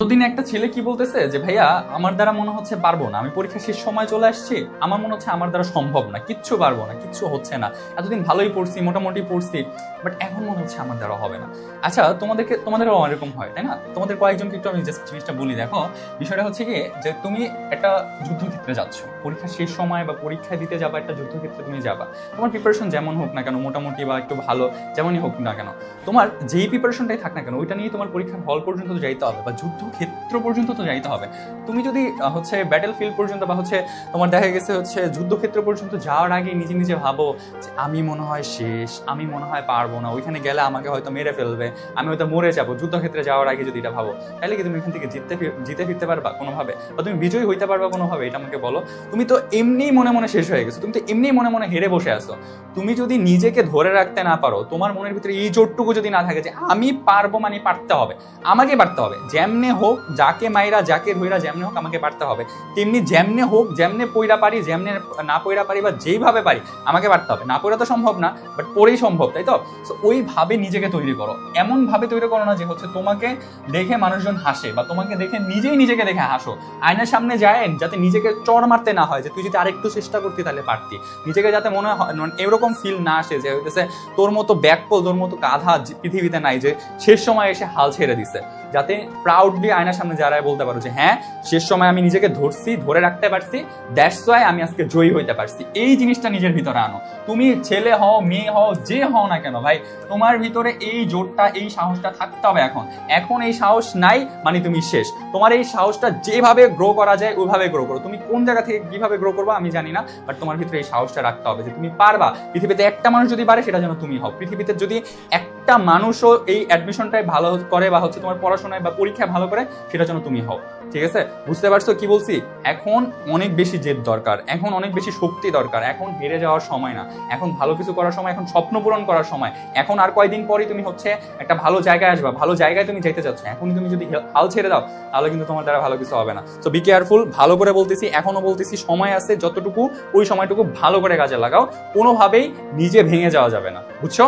প্রতিদিন একটা ছেলে কি বলতেছে যে ভাইয়া আমার দ্বারা মনে হচ্ছে পারবো না, আমি পরীক্ষা শেষ সময় চলে আসছি, আমার মনে হচ্ছে আমার দ্বারা সম্ভব না, কিচ্ছু পারবো না, কিচ্ছু হচ্ছে না, এতদিন ভালোই পড়ছি, মোটামুটি পড়ছি, বাট এখন মনে হচ্ছে আমার দ্বারা হবে না। আচ্ছা, তোমাদেরও এরকম হয় তাই না? তোমাদের কয়েকজনকে একটু আমি জাস্ট জিনিসটা বলি। দেখো, বিষয়টা হচ্ছে কি যে তুমি একটা যুদ্ধক্ষেত্রে যাচ্ছ, পরীক্ষা শেষ সময় বা পরীক্ষা দিতে যাবা, একটা যুদ্ধক্ষেত্রে তুমি যাবা। তোমার প্রিপারেশন যেমন হোক না কেন, মোটামুটি বা একটু ভালো যেমনই হোক না কেন, তোমার যেই প্রিপারেশনটাই থাক না কেন, ওইটা নিয়ে তোমার পরীক্ষার হল পর্যন্ত তো যাইতে হবে বা যুদ্ধক্ষেত্র পর্যন্ত তো যাইতে হবে। তুমি যদি হচ্ছে ব্যাটেল ফিল্ড পর্যন্ত বা হচ্ছে তোমার দেখা গেছে হচ্ছে যুদ্ধক্ষেত্র পর্যন্ত যাওয়ার আগে নিজে নিজে ভাবো যে আমি মনে হয় শেষ, আমি মনে হয় পারবো না, ওইখানে গেলে আমাকে হয়তো মেরে ফেলবে, আমি হয়তো মরে যাবো, যুদ্ধক্ষেত্রে যাওয়ার আগে যদি এটা ভাবো, তাহলে কি তুমি এখান থেকে জিতে ফিরতে পারবা কোনোভাবে, বা তুমি বিজয়ী হইতে পারবা কোনোভাবে? এটা আমাকে বলো। তুমি তো এমনিই মনে মনে শেষ হয়ে গেছো, তুমি তো এমনিই মনে মনে হেরে বসে আছো। তুমি যদি নিজেকে ধরে রাখতে না পারো, তোমার মনের ভিতরে এই জোরটুকু যদি না থাকে যে আমি পারবো, মানে পারতে হবে, আমাকে পারতে হবে, যেমনে হোক, যাকে মাইরা যাকে ধইরা যেমনে হোক আমাকে পারতে হবে, তেমনি যেমনে হোক, যেমনে পইরা পারি, যেমনে না পইরা পারি বা যেইভাবে পারি আমাকে পারতে হবে। না পইরা তো সম্ভব না, বাট পড়েই সম্ভব, তাই তো? ওইভাবে নিজেকে তৈরি করো। এমন ভাবে তৈরি করো না যে হচ্ছে তোমাকে দেখে মানুষজন হাসে বা তোমাকে দেখে নিজেই নিজেকে দেখে হাসো। আয়নার সামনে যায় যাতে নিজেকে চড় মারতে না হয় যে তুই যদি আরেকটু চেষ্টা করতি তাহলে পারতি। নিজেকে যাতে মনে হয় এরকম ফিল না আসে যে হইতেছে তোর মতো ব্যাকপল, তোর মতো গাধা পৃথিবীতে নাই যে শেষ সময় এসে হাল ছেড়ে দিছে। যাতে প্রাউডলি আয়নার সামনে যারাই বলতে পারো যে হ্যাঁ, শেষ সময় আমি নিজেকে ধরছি, ধরে রাখতে পারছি, দ্যাটস ওয়াই আমি আজকে জয়ী হইতে পারছি। এই জিনিসটা নিজের ভিতরে আনো। তুমি ছেলে হও, মেয়ে হও, যে হও না কেন ভাই, তোমার ভিতরে এই জোরটা, এই সাহসটা থাকতে হবে। এখন এই সাহস নাই মানে তুমি শেষ। তোমার এই সাহসটা যেভাবে গ্রো করা যায় ওইভাবে গ্রো করো। তুমি কোন জায়গা থেকে কিভাবে গ্রো করবো আমি জানি না, বাট তোমার ভিতরে এই সাহসটা রাখতে হবে যে তুমি পারবা। পৃথিবীতে একটা মানুষ যদি পারে সেটা যেন তুমি হও। পৃথিবীতে যদি একটা মানুষও এই অ্যাডমিশনটাই ভালো করে বা হচ্ছে তোমার পড়াশোনায় বা পরীক্ষায় ভালো করে, সেটা যেন তুমি হও। ঠিক আছে? বুঝতে পারছো কি বলছি? এখন অনেক বেশি জেদ দরকার, এখন অনেক বেশি শক্তি দরকার। এখন হেরে যাওয়ার সময় না, এখন ভালো কিছু করার সময়, এখন স্বপ্ন পূরণ করার সময়। এখন আর কয়দিন পরই তুমি হচ্ছে একটা ভালো জায়গায় আসবা, ভালো জায়গায় তুমি যেতে চাচ্ছ। এখন তুমি যদি হাল ছেড়ে দাও তাহলে কিন্তু তোমার দ্বারা ভালো কিছু হবে না। So be careful. ভালো করে বলতেছি, এখনো বলতেছি, সময় আছে, যতটুকু ওই সময়টুকু ভালো করে কাজে লাগাও। কোনোভাবেই নিজে ভেঙে যাওয়া যাবে না, বুঝছো?